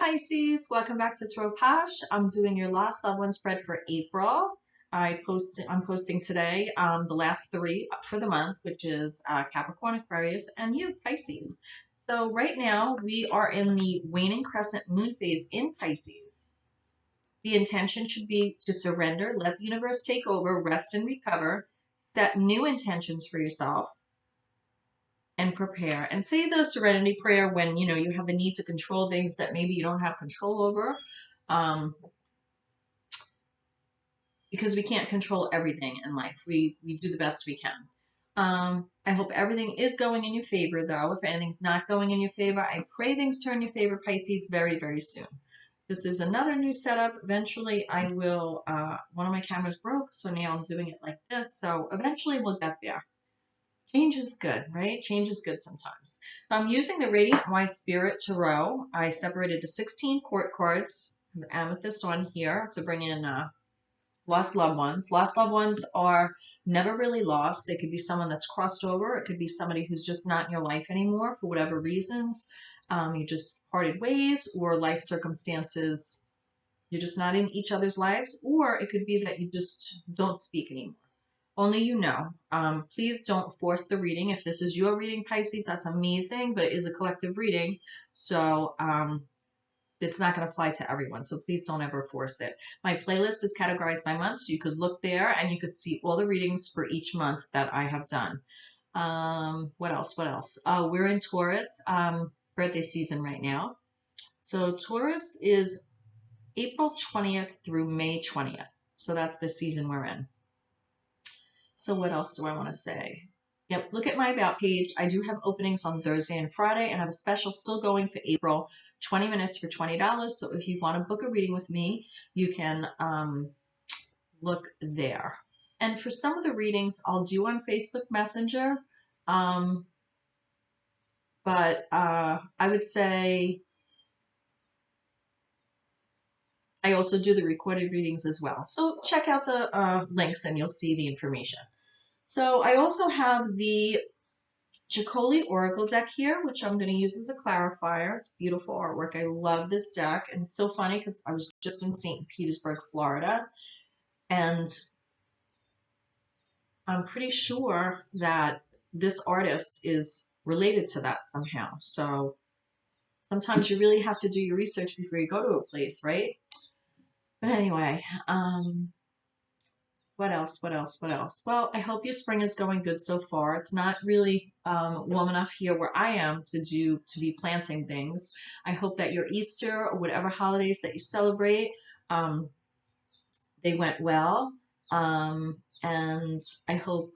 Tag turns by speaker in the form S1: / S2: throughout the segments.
S1: Pisces, welcome back to Tarot POSH. I'm doing your last loved one spread for April. I'm posting today the last three for the month, which is Capricorn, Aquarius, and you, Pisces. So right now we are in the waning crescent moon phase in Pisces. The intention should be to surrender, let the universe take over, rest and recover, set new intentions for yourself, and prepare. And say the serenity prayer when you have the need to control things that maybe you don't have control over, because we can't control everything in life. We do the best we can. I hope everything is going in your favor, though. If anything's not going in your favor, I pray things turn in your favor, Pisces, very, very soon. This is another new setup. Eventually I will, one of my cameras broke, so now I'm doing it like this. So eventually we'll get there. Change is good, right? Change is good sometimes. I'm using the Radiant Wise Spirit Tarot. I separated the 16 court cards, the amethyst on here, to bring in lost loved ones. Lost loved ones are never really lost. They could be someone that's crossed over. It could be somebody who's just not in your life anymore for whatever reasons. You just parted ways, or life circumstances, you're just not in each other's lives, or it could be that you just don't speak anymore. Only you know. Please don't force the reading. If this is your reading, Pisces, that's amazing, but it is a collective reading, so it's not going to apply to everyone, so please don't ever force it. My playlist is categorized by month, so you could look there and you could see all the readings for each month that I have done. What else? We're in Taurus birthday season right now. So Taurus is April 20th through May 20th. So that's the season we're in. So what else do I want to say? Yep, look at my About page. I do have openings on Thursday and Friday, and I have a special still going for April, 20 minutes for $20. So if you want to book a reading with me, you can look there. And for some of the readings, I'll do on Facebook Messenger. But I would say I also do the recorded readings as well. So check out the links and you'll see the information. So I also have the Chicoli Oracle deck here, which I'm going to use as a clarifier. It's beautiful artwork. I love this deck. And it's so funny because I was just in St. Petersburg, Florida. And I'm pretty sure that this artist is related to that somehow. So sometimes you really have to do your research before you go to a place, right? But anyway, what else? Well, I hope your spring is going good so far. It's not really warm enough here where I am to be planting things. I hope that your Easter or whatever holidays that you celebrate, they went well. And I hope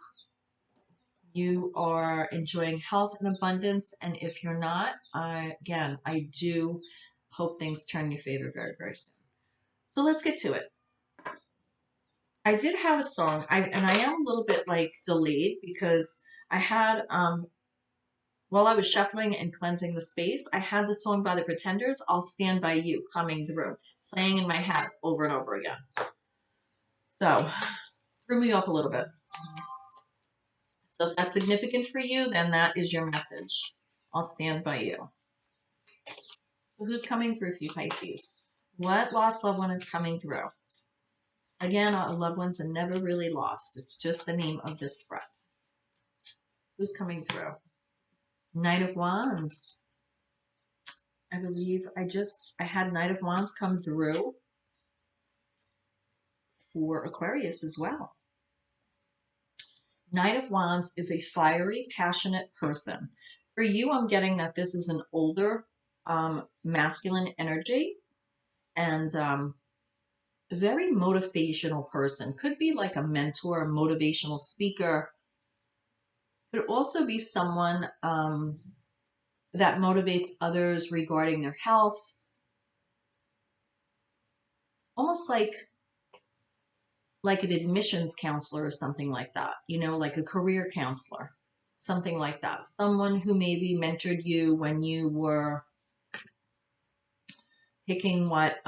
S1: you are enjoying health and abundance. And if you're not, I do hope things turn in your favor very, very soon. So let's get to it. I did have a song, and I am a little bit like delayed because I had, while I was shuffling and cleansing the space, I had the song by the Pretenders, I'll Stand By You, coming through, playing in my head over and over again. So, threw me off a little bit. So if that's significant for you, then that is your message. I'll stand by you. So who's coming through for you, Pisces? What lost loved one is coming through? Again, our loved ones are never really lost. It's just the name of this spread. Who's coming through? Knight of Wands. I believe I had Knight of Wands come through for Aquarius as well. Knight of Wands is a fiery, passionate person. For you, I'm getting that this is an older, masculine energy, and a very motivational person. Could be like a mentor, a motivational speaker. Could also be someone that motivates others regarding their health. Almost like an admissions counselor or something like that, like a career counselor, something like that. Someone who maybe mentored you when you were picking what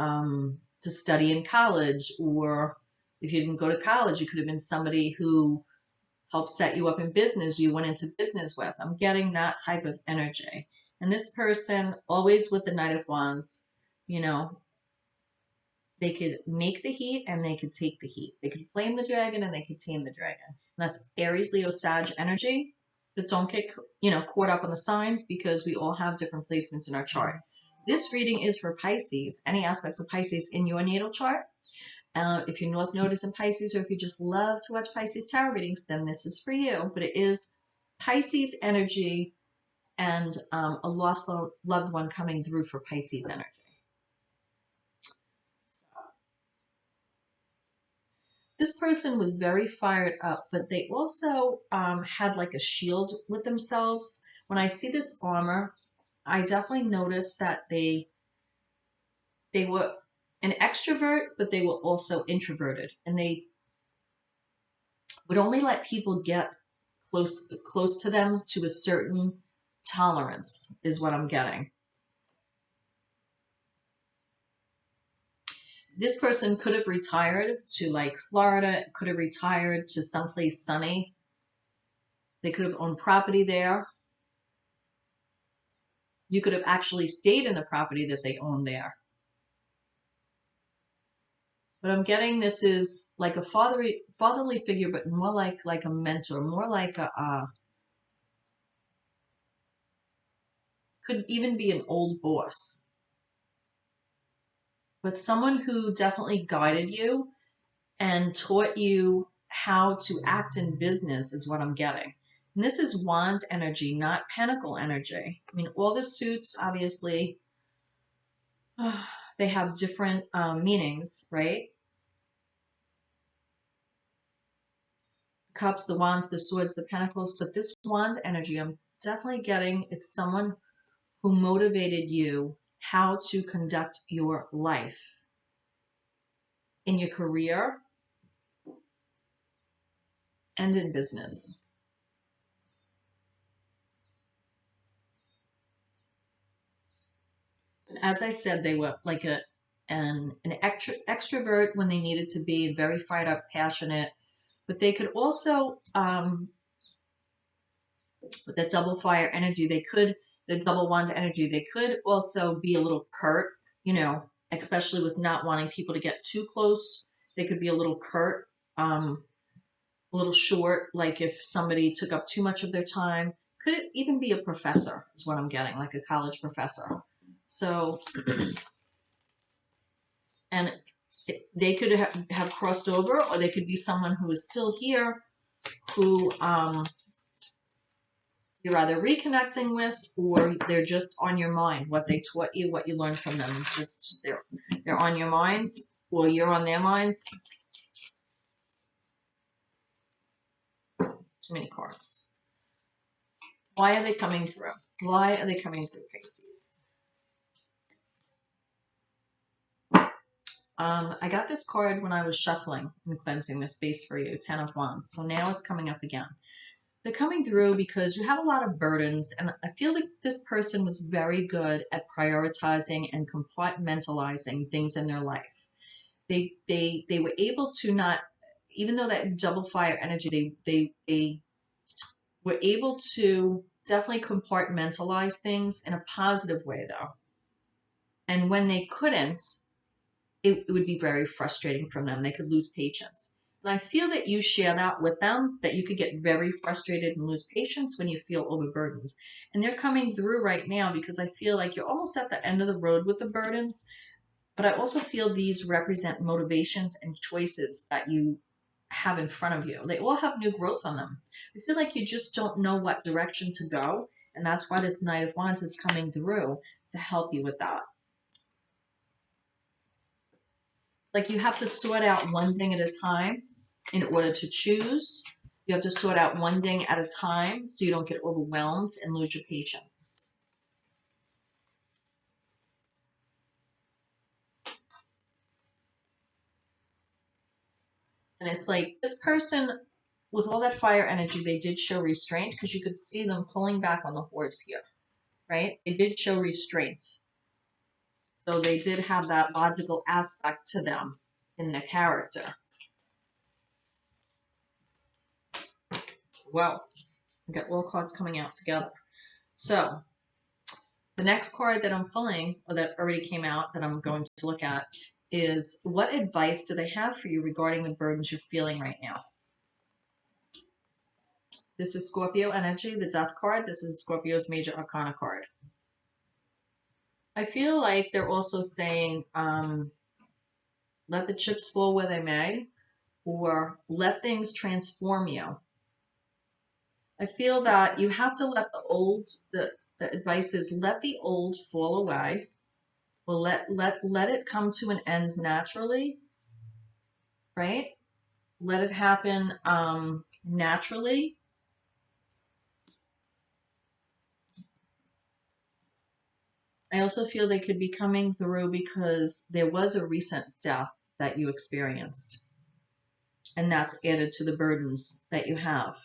S1: to study in college, or if you didn't go to college, you could have been somebody who helped set you up in business, you went into business with. I'm getting that type of energy. And this person, always with the Knight of Wands, You know, they could make the heat and they could take the heat. They could flame the dragon and they could tame the dragon. And that's Aries, Leo, Sag energy. But don't get, caught up on the signs, because we all have different placements in our chart. This reading is for Pisces, any aspects of Pisces in your natal chart. If you're North Node is in Pisces, or if you just love to watch Pisces tarot readings, then this is for you. But it is Pisces energy and a lost loved one coming through for Pisces energy. This person was very fired up, but they also had like a shield with themselves. When I see this armor, I definitely noticed that they were an extrovert, but they were also introverted, and they would only let people get close to them to a certain tolerance, is what I'm getting. This person could have retired to like Florida, could have retired to someplace sunny. They could have owned property there. You could have actually stayed in the property that they own there. But I'm getting this is like a fatherly figure, but more like a mentor, more like could even be an old boss. But someone who definitely guided you and taught you how to act in business is what I'm getting. And this is Wands energy, not Pentacle energy. I mean, all the suits, obviously, they have different meanings, right? Cups, the Wands, the Swords, the Pentacles. But this Wands energy, I'm definitely getting, it's someone who motivated you how to conduct your life in your career and in business. As I said, they were like an extrovert when they needed to be, very fired up, passionate, but they could also, with that double fire energy, the double wand energy, they could also be a little curt, especially with not wanting people to get too close. They could be a little curt, a little short, like if somebody took up too much of their time. Could it even be a professor, is what I'm getting, like a college professor. So, and they could have crossed over, or they could be someone who is still here, who you're either reconnecting with, or they're just on your mind. What they taught you, what you learned from them, just they're on your minds, or you're on their minds. Too many cards. Why are they coming through? Why are they coming through, Pisces? I got this card when I was shuffling and cleansing the space for you, 10 of Wands. So now it's coming up again. They're coming through because you have a lot of burdens, and I feel like this person was very good at prioritizing and compartmentalizing things in their life. They were able to not, even though that double fire energy, they were able to definitely compartmentalize things in a positive way, though. And when they couldn't, it would be very frustrating from them. They could lose patience. And I feel that you share that with them, that you could get very frustrated and lose patience when you feel overburdened. And they're coming through right now because I feel like you're almost at the end of the road with the burdens. But I also feel these represent motivations and choices that you have in front of you. They all have new growth on them. I feel like you just don't know what direction to go. And that's why this Knight of Wands is coming through to help you with that. Like you have to sort out one thing at a time in order to choose. You have to sort out one thing at a time so you don't get overwhelmed and lose your patience. And it's like this person, with all that fire energy, they did show restraint because you could see them pulling back on the horse here, right? They did show restraint. So they did have that logical aspect to them in their character. Well, we got all cards coming out together. So The next card that I'm pulling, or that already came out that I'm going to look at, is what advice do they have for you regarding the burdens you're feeling right now? This is Scorpio energy, the Death card. This is Scorpio's major arcana card. I feel like they're also saying, let the chips fall where they may, or let things transform you. I feel that you have to let the old, the advice is let the old fall away, or let it come to an end naturally, right? Let it happen naturally. I also feel they could be coming through because there was a recent death that you experienced, and that's added to the burdens that you have.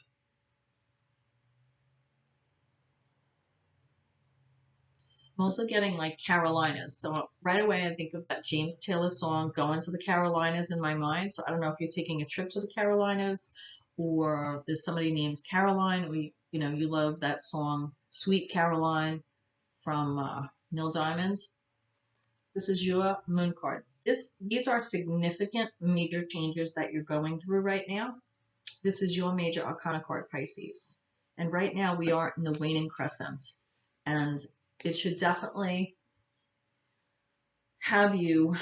S1: I'm also getting like Carolinas. So right away I think of that James Taylor song, Going to the Carolinas, in my mind. So I don't know if you're taking a trip to the Carolinas, or there's somebody named Caroline, or you love that song, Sweet Caroline, from Neil Diamond. This is your moon card. These are significant major changes that you're going through right now. This is your major arcana card, Pisces. And right now we are in the waning crescent. And it should definitely have you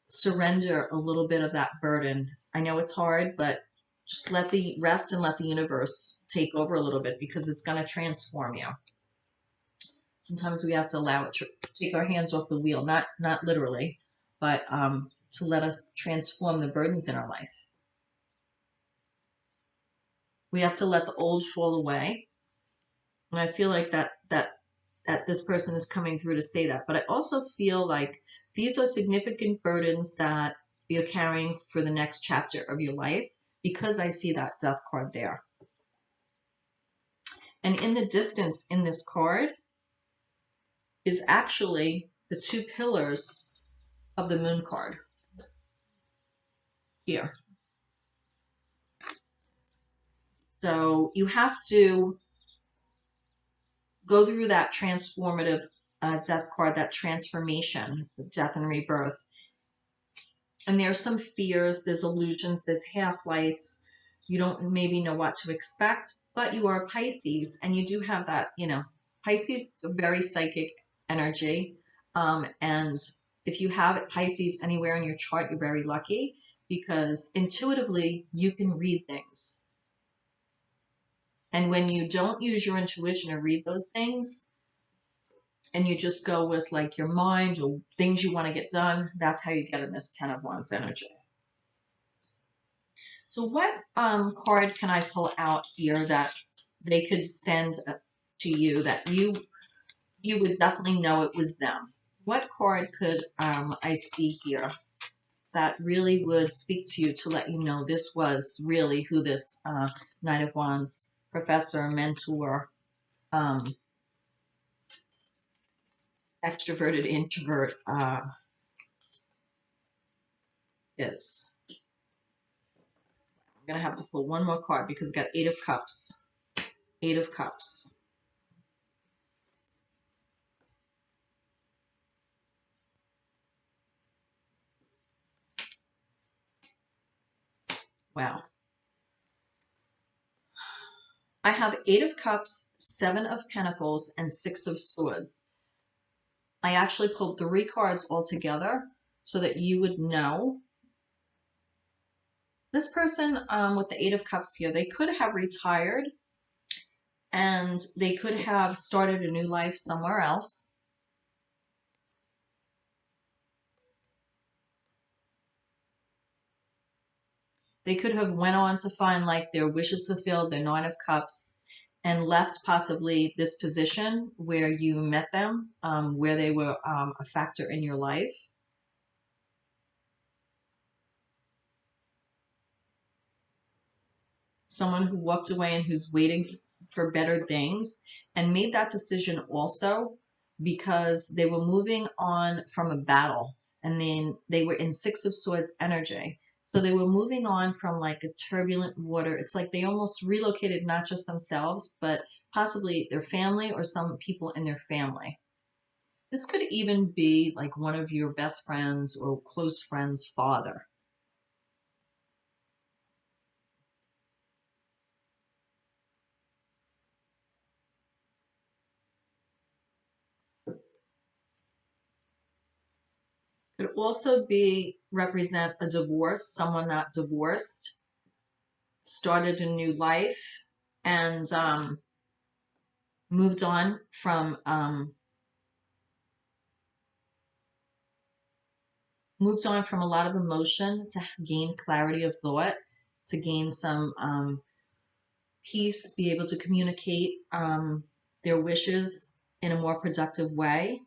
S1: surrender a little bit of that burden. I know it's hard, but just let the rest and let the universe take over a little bit, because it's going to transform you. Sometimes we have to allow it to take our hands off the wheel, not literally, but to let us transform the burdens in our life. We have to let the old fall away. And I feel like that this person is coming through to say that. But I also feel like these are significant burdens that you're carrying for the next chapter of your life, because I see that Death card there. And in the distance in this card is actually the two pillars of the Moon card here. So you have to go through that transformative Death card, that transformation, death and rebirth. And there's some fears, there's illusions, there's half-lights. You don't maybe know what to expect, but you are Pisces, and you do have that, Pisces, a very psychic energy. And if you have Pisces anywhere in your chart, you're very lucky, because intuitively you can read things. And when you don't use your intuition to read those things, and you just go with like your mind or things you want to get done, that's how you get in this 10 of Wands energy. So what card can I pull out here that they could send to you that you would definitely know it was them? What card could I see here that really would speak to you to let you know this was really who this Knight of Wands professor, mentor, extroverted introvert is? I'm going to have to pull one more card because I got 8 of Cups. 8 of Cups. Wow. I have 8 of Cups, 7 of Pentacles, and 6 of Swords. I actually pulled 3 cards all together so that you would know. This person with the 8 of Cups here, they could have retired and they could have started a new life somewhere else. They could have went on to find like their wishes fulfilled, their 9 of Cups, and left possibly this position where you met them, where they were a factor in your life. Someone who walked away and who's waiting for better things, and made that decision also because they were moving on from a battle, and then they were in 6 of Swords energy. So they were moving on from like a turbulent water. It's like they almost relocated not just themselves, but possibly their family or some people in their family. This could even be like one of your best friends or close friends' father. Could also be represent a divorce, someone that divorced, started a new life, and moved on from a lot of emotion to gain clarity of thought, to gain some peace, be able to communicate their wishes in a more productive way.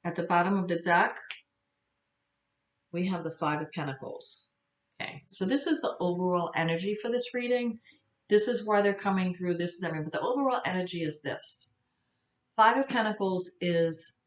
S1: At the bottom of the deck, we have the Five of Pentacles. Okay, so this is the overall energy for this reading. This is why they're coming through. This is everything. But the overall energy is this. Five of Pentacles is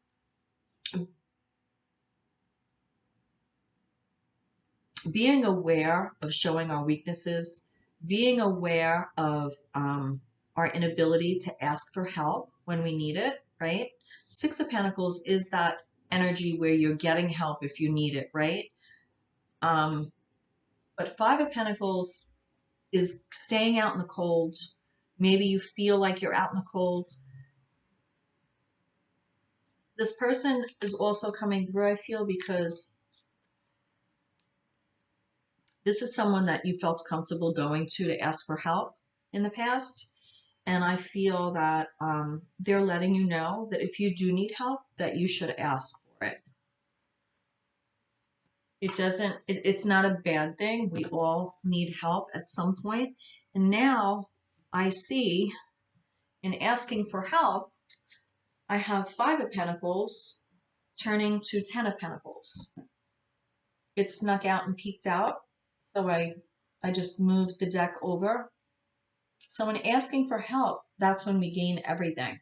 S1: being aware of showing our weaknesses, being aware of our inability to ask for help when we need it, right? Six of Pentacles is that energy where you're getting help if you need it, right? But Five of Pentacles is staying out in the cold. Maybe you feel like you're out in the cold. This person is also coming through, I feel, because this is someone that you felt comfortable going to ask for help in the past. And I feel that they're letting you know that if you do need help, that you should ask for it. It's not a bad thing. We all need help at some point. And now I see in asking for help, I have Five of Pentacles turning to Ten of Pentacles. It snuck out and peeked out. So I just moved the deck over. So when asking for help, that's when we gain everything.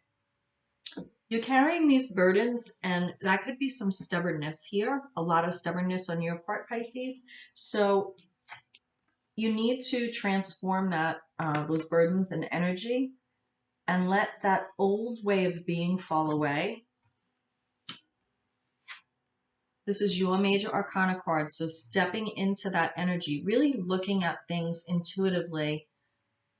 S1: You're carrying these burdens, and that could be some stubbornness here, a lot of stubbornness on your part, Pisces. So you need to transform that those burdens and energy and let that old way of being fall away. This is your major arcana card, so stepping into that energy, really looking at things intuitively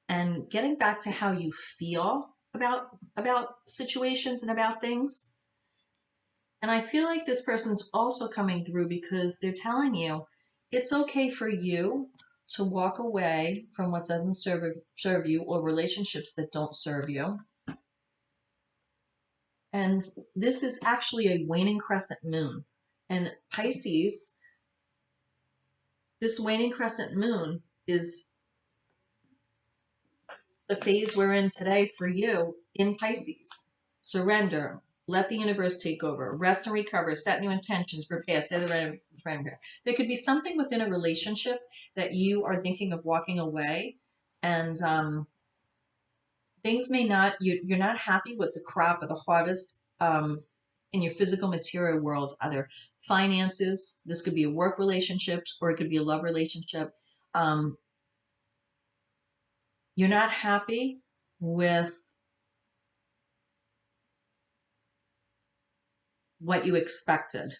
S1: and getting back to how you feel about situations and about things. And I feel like this person's also coming through because they're telling you it's okay for you to walk away from what doesn't serve you, or relationships that don't serve you. And this is actually a waning crescent moon. And Pisces, this waning crescent moon is the phase we're in today for you in Pisces. Surrender. Let the universe take over. Rest and recover. Set new intentions. Prepare. Say the right friend. There could be something within a relationship that you are thinking of walking away, and things may not. You're not happy with the crop or the harvest in your physical material world. Either finances. This could be a work relationship, or it could be a love relationship. You're not happy with what you expected,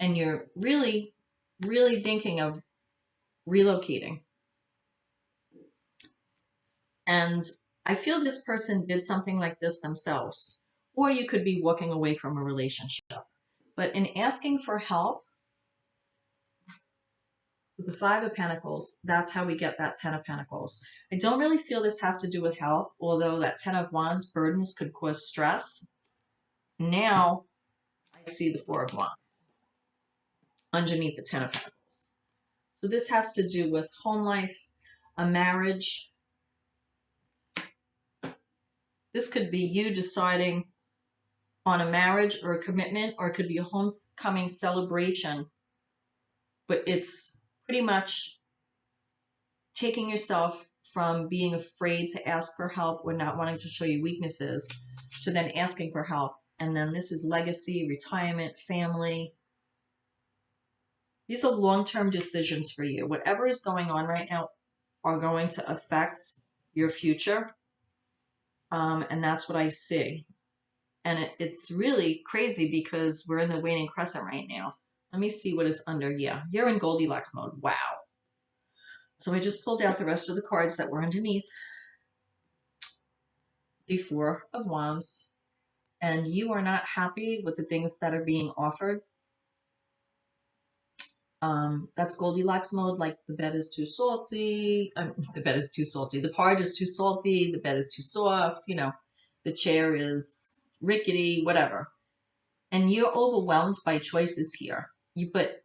S1: and you're really, really thinking of relocating. And I feel this person did something like this themselves, or you could be walking away from a relationship. But in asking for help with the Five of Pentacles, that's how we get that Ten of Pentacles. I don't really feel this has to do with health, although that Ten of Wands, burdens could cause stress. Now I see the Four of Wands underneath the Ten of Pentacles. So this has to do with home life, a marriage. This could be you deciding on a marriage or a commitment, or it could be a homecoming celebration. But it's pretty much taking yourself from being afraid to ask for help or not wanting to show your weaknesses to then asking for help. And then this is legacy, retirement, family. These are long-term decisions for you. Whatever is going on right now are going to affect your future. And that's what I see. And it's really crazy because we're in the waning crescent right now. Let me see what is under. Yeah, you're in Goldilocks mode. Wow. So I just pulled out the rest of the cards that were underneath. The Four of Wands. And you are not happy with the things that are being offered. That's Goldilocks mode, like the bed is too salty. The bed is too salty. The porridge is too salty. The bed is too soft. You know, the chair is rickety, whatever. And you're overwhelmed by choices here. But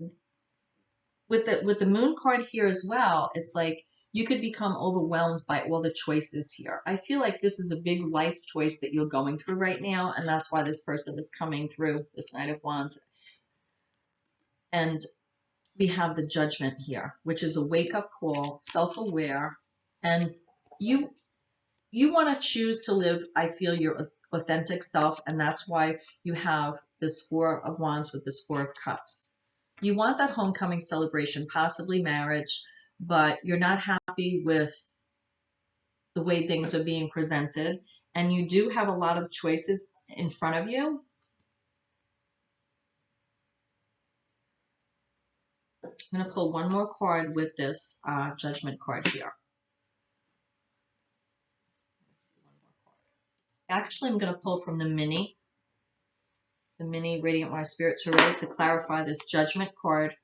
S1: with the moon card here as well, it's like you could become overwhelmed by all the choices here. I feel like this is a big life choice that you're going through right now, and that's why this person is coming through, this Knight of Wands. And we have the Judgment here, which is a wake-up call, self-aware, and you want to choose to live, I feel, your authentic self, and that's why you have this Four of Wands with this Four of Cups. You want that homecoming celebration, possibly marriage, but you're not happy with the way things are being presented, and you do have a lot of choices in front of you. I'm going to pull one more card with this Judgment card here. Actually, I'm going to pull from the mini Radiant Wise Spirit Tarot to clarify this Judgment card.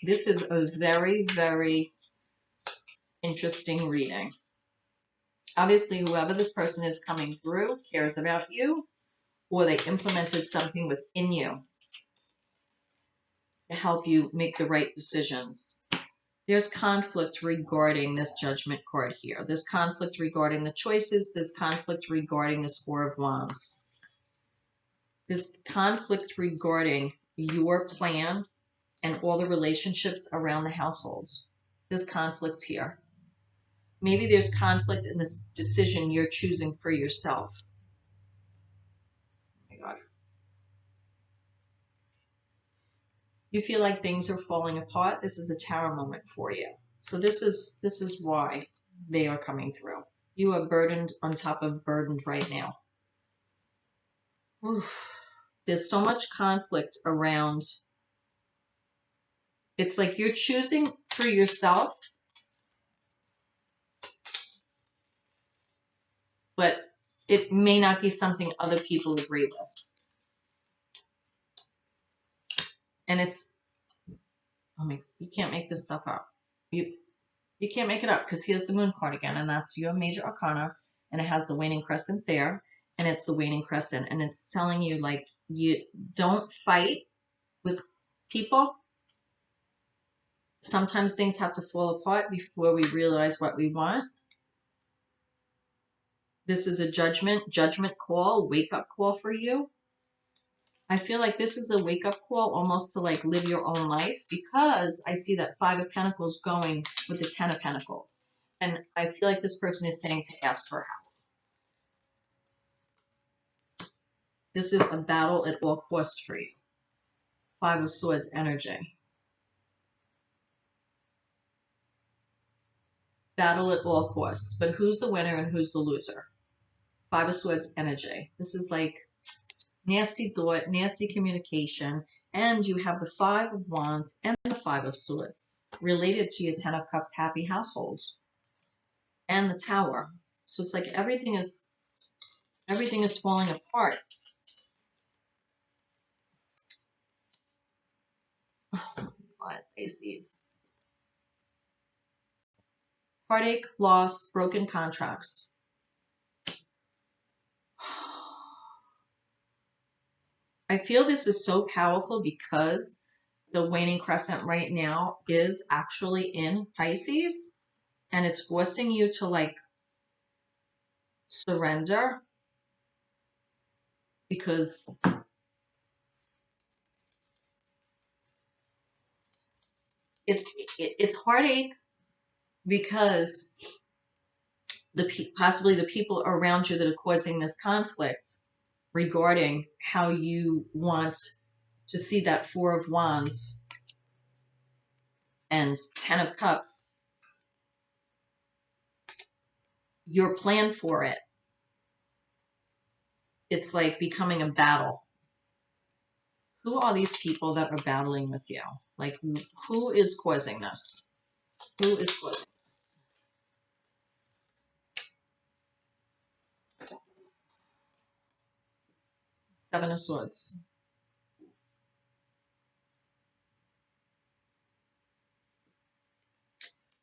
S1: This is a very, very interesting reading. Obviously, whoever this person is coming through cares about you, or they implemented something within you to help you make the right decisions. There's conflict regarding this Judgment card here. There's conflict regarding the choices. There's conflict regarding this Four of Wands. There's conflict regarding your plan and all the relationships around the households. There's conflict here. Maybe there's conflict in this decision you're choosing for yourself. Oh my God. You feel like things are falling apart. This is a tower moment for you. So this is why they are coming through. You are burdened on top of burdened right now. Oof. There's so much conflict around. It's like you're choosing for yourself, but it may not be something other people agree with. And it's, oh my, you can't make this stuff up. You can't make it up, because here's the Moon card again, and that's your major arcana, and it has the waning crescent there, and it's the waning crescent, and it's telling you, like, you don't fight with people. Sometimes things have to fall apart before we realize what we want. This is a judgment call, wake-up call for you. I feel like this is a wake-up call almost to, like, live your own life, because I see that Five of Pentacles going with the Ten of Pentacles. And I feel like this person is saying to ask for help. This is a battle at all costs for you. Five of Swords energy. Battle at all costs. But who's the winner and who's the loser? Five of Swords energy. This is like nasty thought, nasty communication. And you have the Five of Wands and the Five of Swords related to your Ten of Cups happy households. And the Tower. So it's like everything is falling apart. Oh my God, Pisces. Heartache, loss, broken contracts. I feel this is so powerful because the waning crescent right now is actually in Pisces, and it's forcing you to, like, surrender, because it's heartache, because possibly the people around you that are causing this conflict regarding how you want to see that Four of Wands and Ten of Cups your plan for it, it's like becoming a battle. Who are these people that are battling with you? Like, who is causing this? Who is causing? Seven of Swords.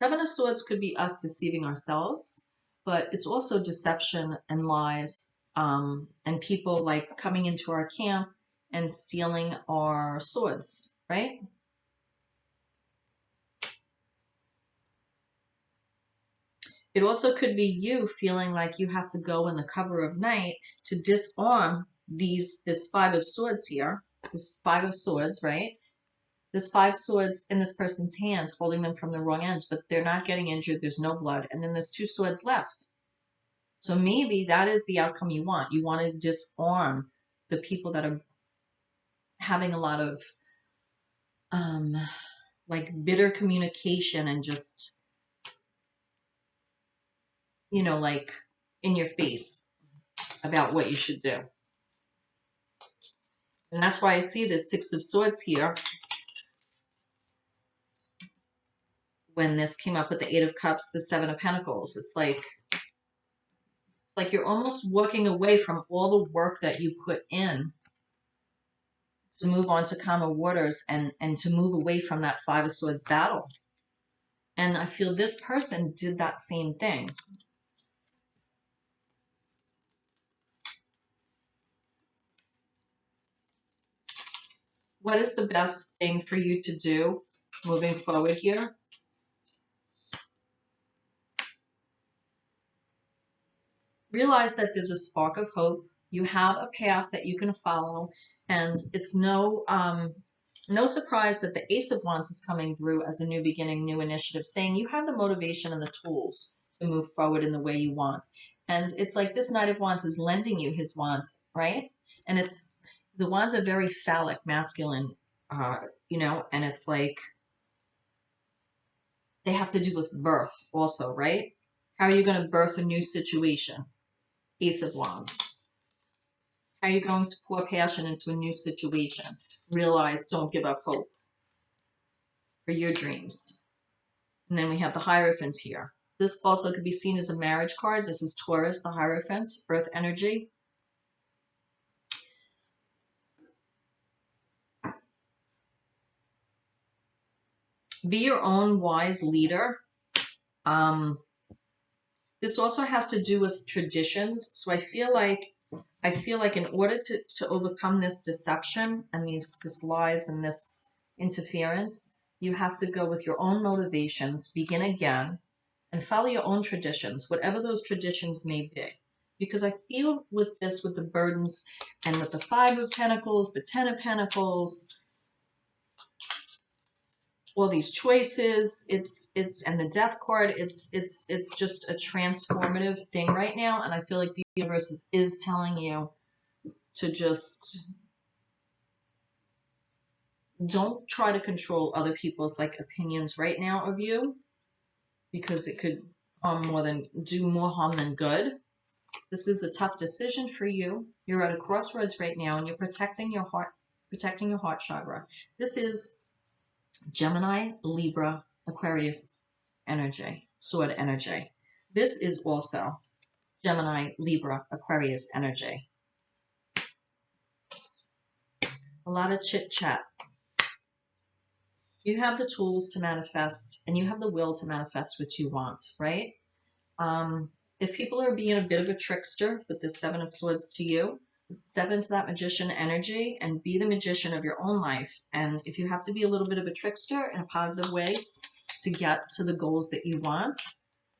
S1: Seven of Swords could be us deceiving ourselves, but it's also deception and lies, and people like coming into our camp and stealing our swords, right? It also could be you feeling like you have to go in the cover of night to disarm this Five of Swords here, this Five of Swords, right? This five swords in this person's hands, holding them from the wrong ends, but they're not getting injured. There's no blood. And then there's two swords left. So maybe that is the outcome you want. You want to disarm the people that are having a lot of like bitter communication and just, you know, like in your face about what you should do. And that's why I see this Six of Swords here. When this came up with the Eight of Cups, the Seven of Pentacles, it's like you're almost walking away from all the work that you put in to move on to calmer waters and to move away from that Five of Swords battle. And I feel this person did that same thing. What is the best thing for you to do moving forward here? Realize that there's a spark of hope. You have a path that you can follow, and it's no surprise that the Ace of Wands is coming through as a new beginning, new initiative, saying you have the motivation and the tools to move forward in the way you want. And it's like this Knight of Wands is lending you his wands, right? And it's, the wands are very phallic, masculine, you know, and it's like they have to do with birth also, right? How are you going to birth a new situation? Ace of Wands. How are you going to pour passion into a new situation? Realize, don't give up hope for your dreams. And then we have the Hierophant here. This also could be seen as a marriage card. This is Taurus, the Hierophant, earth energy. Be your own wise leader. This also has to do with traditions. So I feel like in order to overcome this deception and this lies and this interference, you have to go with your own motivations, begin again, and follow your own traditions, whatever those traditions may be. Because I feel with this, with the burdens and with the Five of Pentacles, the Ten of Pentacles, all these choices, it's and the Death card, it's just a transformative thing right now. And I feel like the universe is telling you to just don't try to control other people's like opinions right now of you, because it could do more harm than good. This is a tough decision for you. You're at a crossroads right now, and you're protecting your heart chakra. This is Gemini, Libra, Aquarius energy, sword energy. This is also Gemini, Libra, Aquarius energy. A lot of chit chat. You have the tools to manifest, and you have the will to manifest what you want, right? If people are being a bit of a trickster with the Seven of Swords to you, step into that magician energy and be the magician of your own life. And if you have to be a little bit of a trickster in a positive way to get to the goals that you want,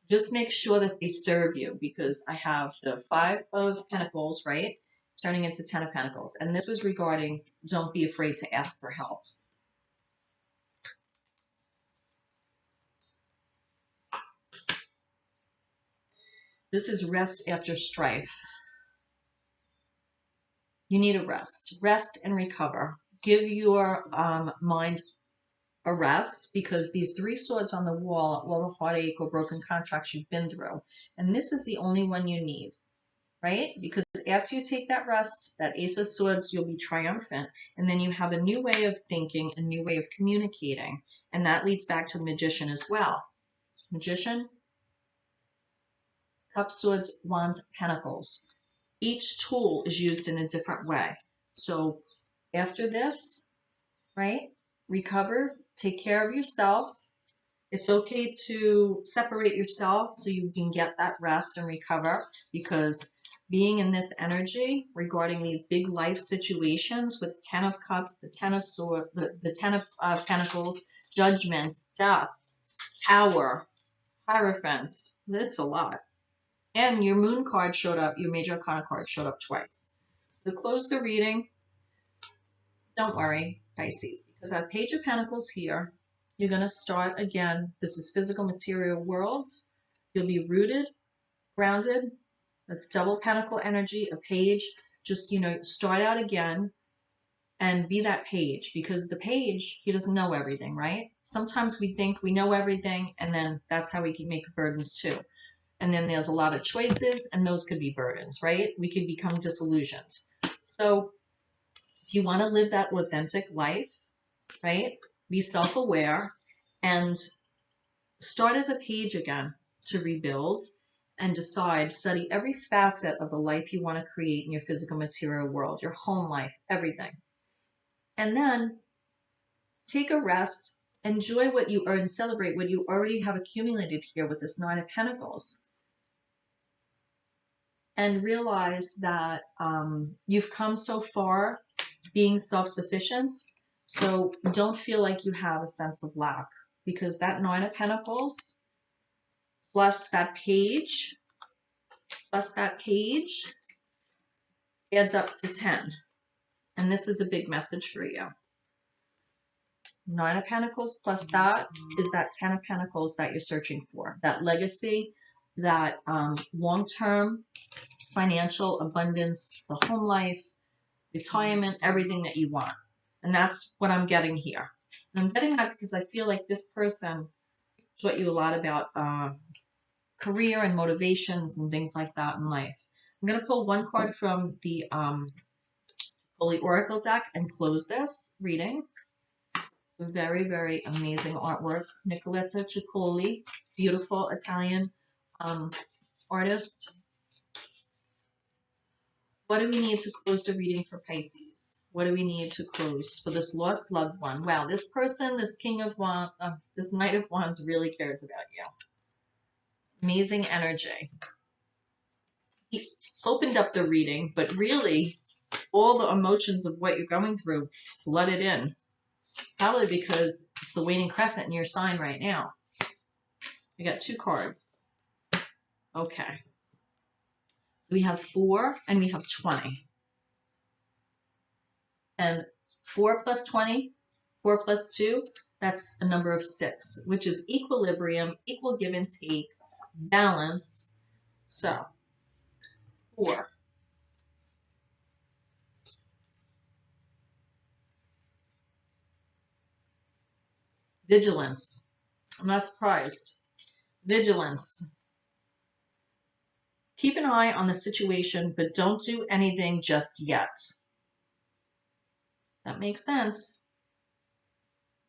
S1: just make sure that they serve you, because I have the Five of Pentacles, right, turning into Ten of Pentacles. And this was regarding don't be afraid to ask for help. This is rest after strife. You need a rest. Rest and recover. Give your mind a rest, because these 3 swords on the wall are all the heartache or broken contracts you've been through. And this is the only one you need, right? Because after you take that rest, that Ace of Swords, you'll be triumphant. And then you have a new way of thinking, a new way of communicating. And that leads back to the Magician as well. Magician, Cups, Swords, Wands, Pentacles. Each tool is used in a different way. So after this, right, recover, take care of yourself. It's okay to separate yourself so you can get that rest and recover, because being in this energy regarding these big life situations with 10 of Cups, the 10 of Swords, the 10 of Pentacles, Judgment, Death, Tower, Hierophant, it's a lot. And your Moon card showed up, your Major Arcana card showed up twice. To close the reading, don't worry, Pisces, because I have Page of Pentacles here. You're going to start again. This is physical material world. You'll be rooted, grounded. That's double pentacle energy, a page. Just, start out again and be that page, because the page, he doesn't know everything, right? Sometimes we think we know everything, and then that's how we can make burdens too. And then there's a lot of choices, and those could be burdens, right? We could become disillusioned. So if you want to live that authentic life, right, be self-aware and start as a page again to rebuild and decide, study every facet of the life you want to create in your physical material world, your home life, everything. And then take a rest, enjoy what you earn, celebrate what you already have accumulated here with this 9 of Pentacles. And realize that you've come so far being self-sufficient. So don't feel like you have a sense of lack, because that 9 of Pentacles plus that page adds up to 10. And this is a big message for you. 9 of Pentacles plus that is that 10 of Pentacles that you're searching for. That legacy, that long-term financial abundance, the home life, retirement, everything that you want. And that's what I'm getting here. And I'm getting that because I feel like this person taught you a lot about career and motivations and things like that in life. I'm going to pull one card from the Holy Oracle deck and close this reading. Very, very amazing artwork. Nicoletta Cipollone, beautiful Italian artist. What do we need to close the reading for Pisces? What do we need to close for this lost loved one? Wow, this person, this King of Wands, this Knight of Wands really cares about you. Amazing energy. He opened up the reading, but really all the emotions of what you're going through flooded in. Probably because it's the waning crescent in your sign right now. We got 2 cards. Okay. We have 4 and we have 20. And 4 plus 20, 4 plus 2, that's a number of 6, which is equilibrium, equal give and take, balance. So, 4. Vigilance. I'm not surprised. Vigilance. Keep an eye on the situation, but don't do anything just yet. That makes sense,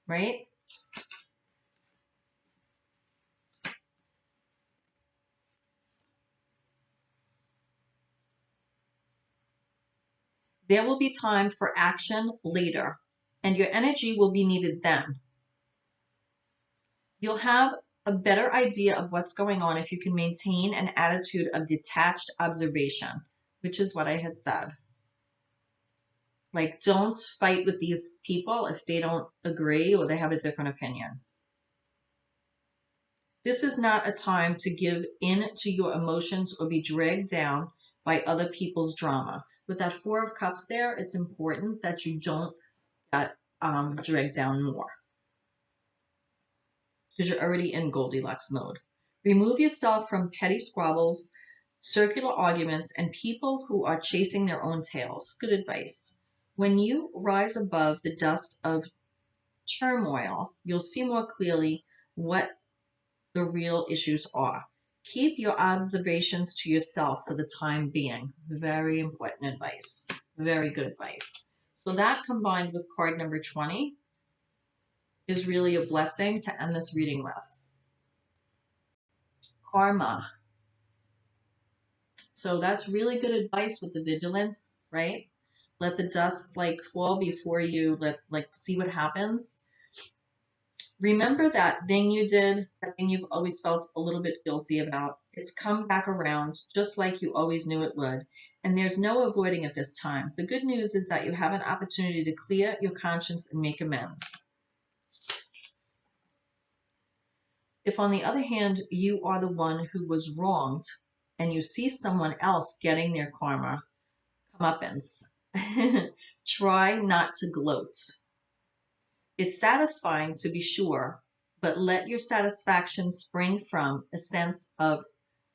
S1: right? There will be time for action later, and your energy will be needed then. You'll have a better idea of what's going on if you can maintain an attitude of detached observation, which is what I had said. Like, don't fight with these people if they don't agree or they have a different opinion. This is not a time to give in to your emotions or be dragged down by other people's drama. With that 4 of Cups there, it's important that you don't get dragged down more, because you're already in Goldilocks mode. Remove yourself from petty squabbles, circular arguments, and people who are chasing their own tails. Good advice. When you rise above the dust of turmoil, you'll see more clearly what the real issues are. Keep your observations to yourself for the time being. Very important advice. Very good advice. So that combined with card number 20 is really a blessing to end this reading with. Karma. So that's really good advice with the vigilance, right? Let the dust fall before you see what happens. Remember that thing you did, that thing you've always felt a little bit guilty about. It's come back around just like you always knew it would. And there's no avoiding it this time. The good news is that you have an opportunity to clear your conscience and make amends. If, on the other hand, you are the one who was wronged and you see someone else getting their karma comeuppance, try not to gloat. It's satisfying to be sure, but let your satisfaction spring from a sense of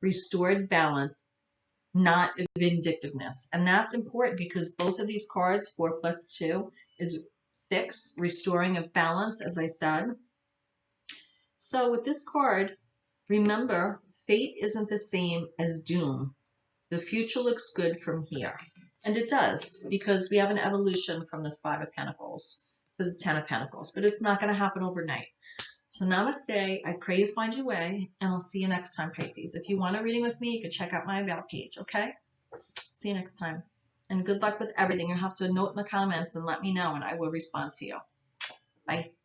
S1: restored balance, not vindictiveness. And that's important because both of these cards, 4 plus 2 is 6, restoring of balance, as I said. So with this card, remember, fate isn't the same as doom. The future looks good from here. And it does, because we have an evolution from this 5 of Pentacles to the 10 of Pentacles. But it's not going to happen overnight. So namaste. I pray you find your way, and I'll see you next time, Pisces. If you want a reading with me, you can check out my About page, okay? See you next time. And good luck with everything. You have to note in the comments and let me know, and I will respond to you. Bye.